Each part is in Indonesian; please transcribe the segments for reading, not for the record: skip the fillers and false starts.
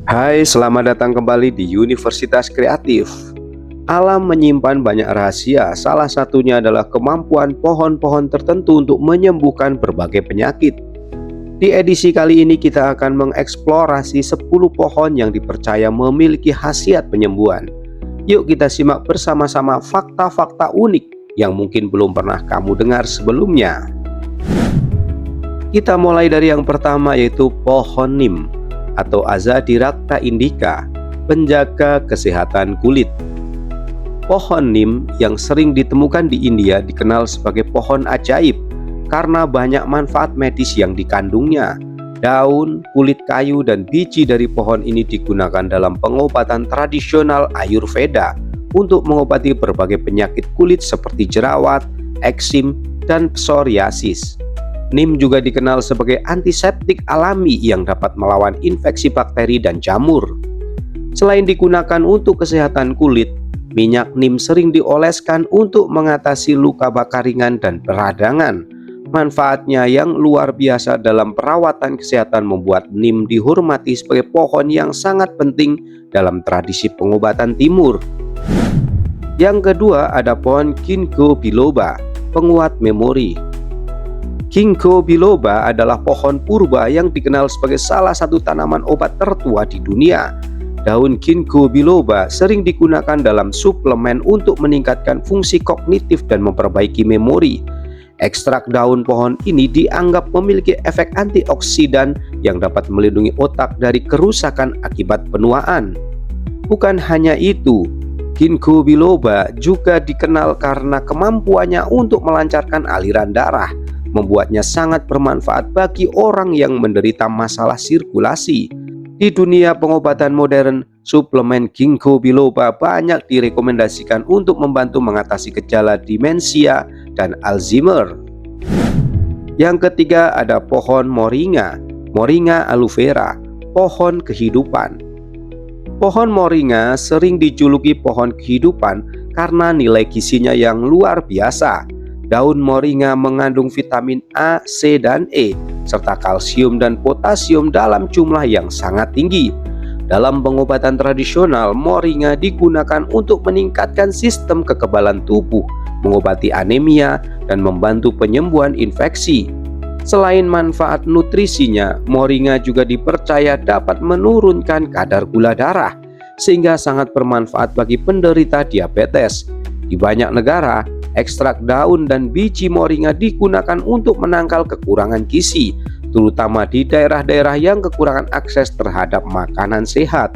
Hai, selamat datang kembali di Universitas Kreatif. Alam menyimpan banyak rahasia, salah satunya adalah kemampuan pohon-pohon tertentu untuk menyembuhkan berbagai penyakit. Di edisi kali ini kita akan mengeksplorasi 10 pohon yang dipercaya memiliki khasiat penyembuhan. Yuk kita simak bersama-sama fakta-fakta unik yang mungkin belum pernah kamu dengar sebelumnya. Kita mulai dari yang pertama, yaitu pohon nim atau Azadirachta indica, penjaga kesehatan kulit. Pohon nim yang sering ditemukan di India dikenal sebagai pohon ajaib karena banyak manfaat medis yang dikandungnya. Daun, kulit kayu, dan biji dari pohon ini digunakan dalam pengobatan tradisional Ayurveda untuk mengobati berbagai penyakit kulit seperti jerawat, eksim, dan psoriasis. Nim juga dikenal sebagai antiseptik alami yang dapat melawan infeksi bakteri dan jamur. Selain digunakan untuk kesehatan kulit, minyak nim sering dioleskan untuk mengatasi luka bakar ringan dan peradangan. Manfaatnya yang luar biasa dalam perawatan kesehatan membuat nim dihormati sebagai pohon yang sangat penting dalam tradisi pengobatan timur. Yang kedua ada pohon Ginkgo biloba, penguat memori. Ginkgo biloba adalah pohon purba yang dikenal sebagai salah satu tanaman obat tertua di dunia. Daun Ginkgo biloba sering digunakan dalam suplemen untuk meningkatkan fungsi kognitif dan memperbaiki memori. Ekstrak daun pohon ini dianggap memiliki efek antioksidan yang dapat melindungi otak dari kerusakan akibat penuaan. Bukan hanya itu, Ginkgo biloba juga dikenal karena kemampuannya untuk melancarkan aliran darah, membuatnya sangat bermanfaat bagi orang yang menderita masalah sirkulasi. Di dunia pengobatan modern, suplemen Ginkgo biloba banyak direkomendasikan untuk membantu mengatasi gejala demensia dan Alzheimer. Yang ketiga ada pohon moringa, Moringa aloe vera, pohon kehidupan. Pohon moringa sering dijuluki pohon kehidupan karena nilai gizinya yang luar biasa. Daun moringa mengandung vitamin A, C, dan E, serta kalsium dan potasium dalam jumlah yang sangat tinggi. Dalam pengobatan tradisional, moringa digunakan untuk meningkatkan sistem kekebalan tubuh, mengobati anemia, dan membantu penyembuhan infeksi. Selain manfaat nutrisinya, moringa juga dipercaya dapat menurunkan kadar gula darah, sehingga sangat bermanfaat bagi penderita diabetes. Di banyak negara, ekstrak daun dan biji moringa digunakan untuk menangkal kekurangan gizi, terutama di daerah-daerah yang kekurangan akses terhadap makanan sehat.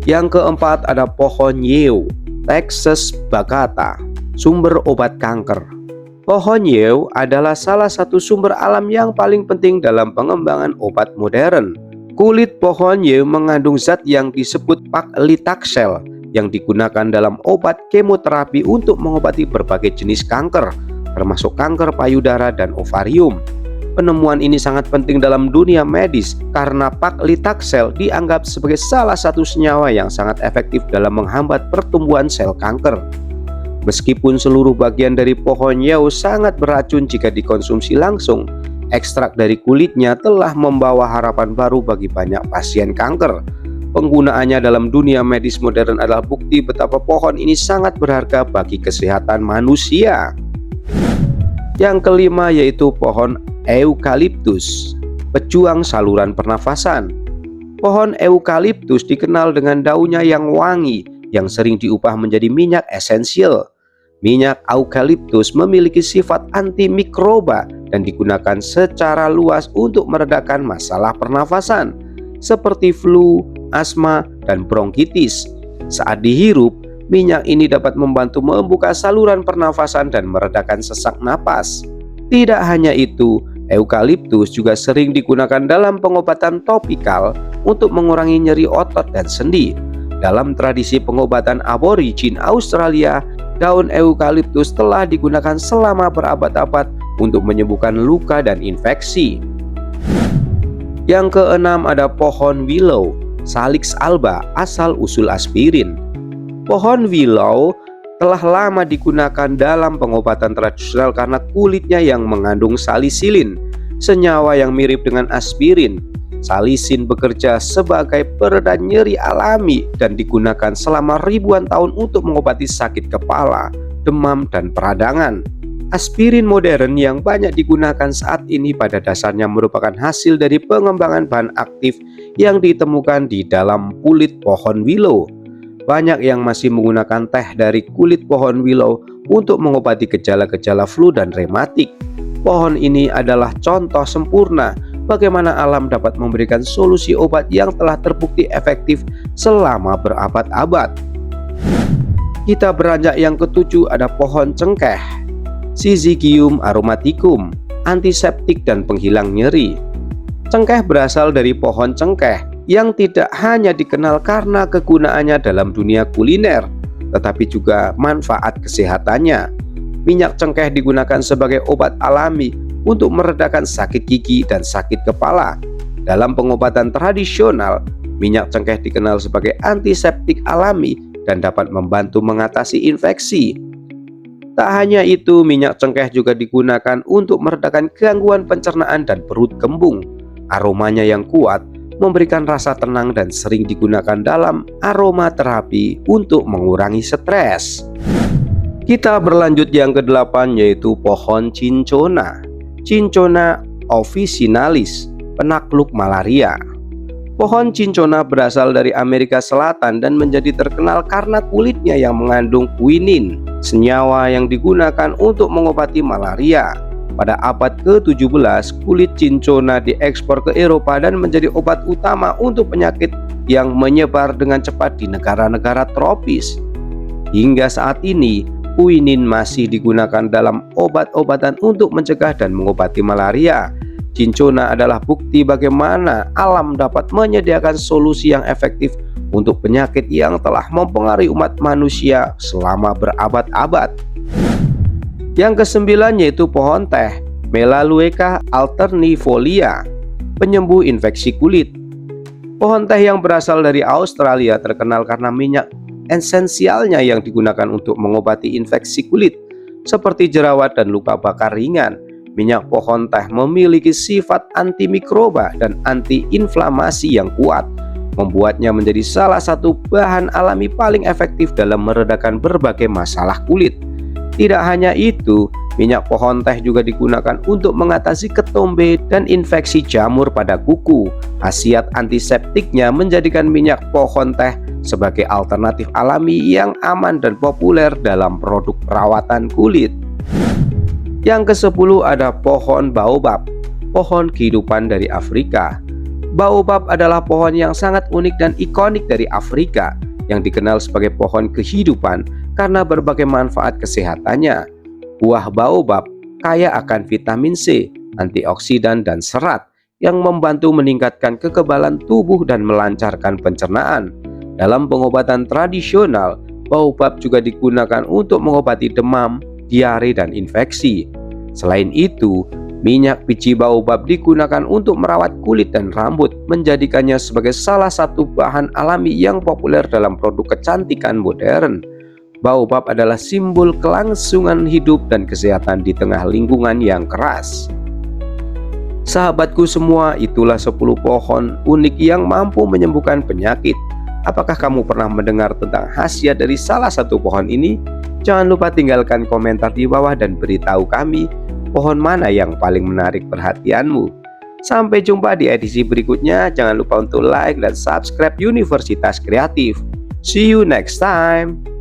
Yang keempat ada pohon yew, Taxus baccata, sumber obat kanker. Pohon yew adalah salah satu sumber alam yang paling penting dalam pengembangan obat modern. Kulit pohon yew mengandung zat yang disebut paclitaxel yang digunakan dalam obat kemoterapi untuk mengobati berbagai jenis kanker, termasuk kanker payudara dan ovarium. Penemuan ini sangat penting dalam dunia medis karena paclitaxel dianggap sebagai salah satu senyawa yang sangat efektif dalam menghambat pertumbuhan sel kanker. Meskipun seluruh bagian dari pohon yew sangat beracun jika dikonsumsi langsung, ekstrak dari kulitnya telah membawa harapan baru bagi banyak pasien kanker. Penggunaannya dalam dunia medis modern adalah bukti betapa pohon ini sangat berharga bagi kesehatan manusia. Yang kelima yaitu pohon eukaliptus, pejuang saluran pernafasan. Pohon eukaliptus dikenal dengan daunnya yang wangi yang sering diubah menjadi minyak esensial. Minyak eukaliptus memiliki sifat antimikroba dan digunakan secara luas untuk meredakan masalah pernafasan seperti flu, asma, dan bronkitis. Saat dihirup, minyak ini dapat membantu membuka saluran pernafasan dan meredakan sesak napas. Tidak hanya itu, eukaliptus juga sering digunakan dalam pengobatan topikal untuk mengurangi nyeri otot dan sendi. Dalam tradisi pengobatan aborigin Australia, daun eukaliptus telah digunakan selama berabad-abad untuk menyembuhkan luka dan infeksi. Yang keenam ada pohon willow, Salix alba, asal usul aspirin. Pohon willow telah lama digunakan dalam pengobatan tradisional karena kulitnya yang mengandung salisilin, senyawa yang mirip dengan aspirin. Salisin bekerja sebagai pereda nyeri alami dan digunakan selama ribuan tahun untuk mengobati sakit kepala, demam, dan peradangan. Aspirin modern yang banyak digunakan saat ini pada dasarnya merupakan hasil dari pengembangan bahan aktif yang ditemukan di dalam kulit pohon willow. Banyak yang masih menggunakan teh dari kulit pohon willow untuk mengobati gejala-gejala flu dan rematik. Pohon ini adalah contoh sempurna bagaimana alam dapat memberikan solusi obat yang telah terbukti efektif selama berabad-abad. Kita beranjak yang ketujuh, ada pohon cengkeh, Syzygium aromaticum, antiseptik dan penghilang nyeri. Cengkeh berasal dari pohon cengkeh yang tidak hanya dikenal karena kegunaannya dalam dunia kuliner, tetapi juga manfaat kesehatannya. Minyak cengkeh digunakan sebagai obat alami untuk meredakan sakit gigi dan sakit kepala. Dalam pengobatan tradisional, minyak cengkeh dikenal sebagai antiseptik alami dan dapat membantu mengatasi infeksi. Tak hanya itu, minyak cengkeh juga digunakan untuk meredakan gangguan pencernaan dan perut kembung. Aromanya yang kuat memberikan rasa tenang dan sering digunakan dalam aromaterapi untuk mengurangi stres. Kita berlanjut yang ke-8, yaitu pohon cincona, Cinchona officinalis, penakluk malaria. Pohon cincona berasal dari Amerika Selatan dan menjadi terkenal karena kulitnya yang mengandung quinin, senyawa yang digunakan untuk mengobati malaria. Pada abad ke-17, kulit cincona diekspor ke Eropa dan menjadi obat utama untuk penyakit yang menyebar dengan cepat di negara-negara tropis. Hingga saat ini, quinin masih digunakan dalam obat-obatan untuk mencegah dan mengobati malaria. Cinchona adalah bukti bagaimana alam dapat menyediakan solusi yang efektif untuk penyakit yang telah mempengaruhi umat manusia selama berabad-abad. Yang ke-9 yaitu pohon teh, Melaleuca alternifolia, penyembuh infeksi kulit. Pohon teh yang berasal dari Australia terkenal karena minyak esensialnya yang digunakan untuk mengobati infeksi kulit seperti jerawat dan luka bakar ringan. Minyak pohon teh memiliki sifat antimikroba dan antiinflamasi yang kuat, membuatnya menjadi salah satu bahan alami paling efektif dalam meredakan berbagai masalah kulit. Tidak hanya itu, minyak pohon teh juga digunakan untuk mengatasi ketombe dan infeksi jamur pada kuku. Khasiat antiseptiknya menjadikan minyak pohon teh sebagai alternatif alami yang aman dan populer dalam produk perawatan kulit. Yang ke-10 ada pohon baobab, pohon kehidupan dari Afrika. Baobab adalah pohon yang sangat unik dan ikonik dari Afrika, yang dikenal sebagai pohon kehidupan karena berbagai manfaat kesehatannya. Buah baobab kaya akan vitamin C, antioksidan dan serat yang membantu meningkatkan kekebalan tubuh dan melancarkan pencernaan. Dalam pengobatan tradisional, baobab juga digunakan untuk mengobati demam, diare, dan infeksi. Selain itu, minyak biji baobab digunakan untuk merawat kulit dan rambut, menjadikannya sebagai salah satu bahan alami yang populer dalam produk kecantikan modern. Baobab adalah simbol kelangsungan hidup dan kesehatan di tengah lingkungan yang keras. Sahabatku semua, itulah 10 pohon unik yang mampu menyembuhkan penyakit. Apakah kamu pernah mendengar tentang khasiat dari salah satu pohon ini? Jangan lupa tinggalkan komentar di bawah dan beritahu kami pohon mana yang paling menarik perhatianmu. Sampai jumpa di edisi berikutnya. Jangan lupa untuk like dan subscribe Universitas Kreatif. See you next time.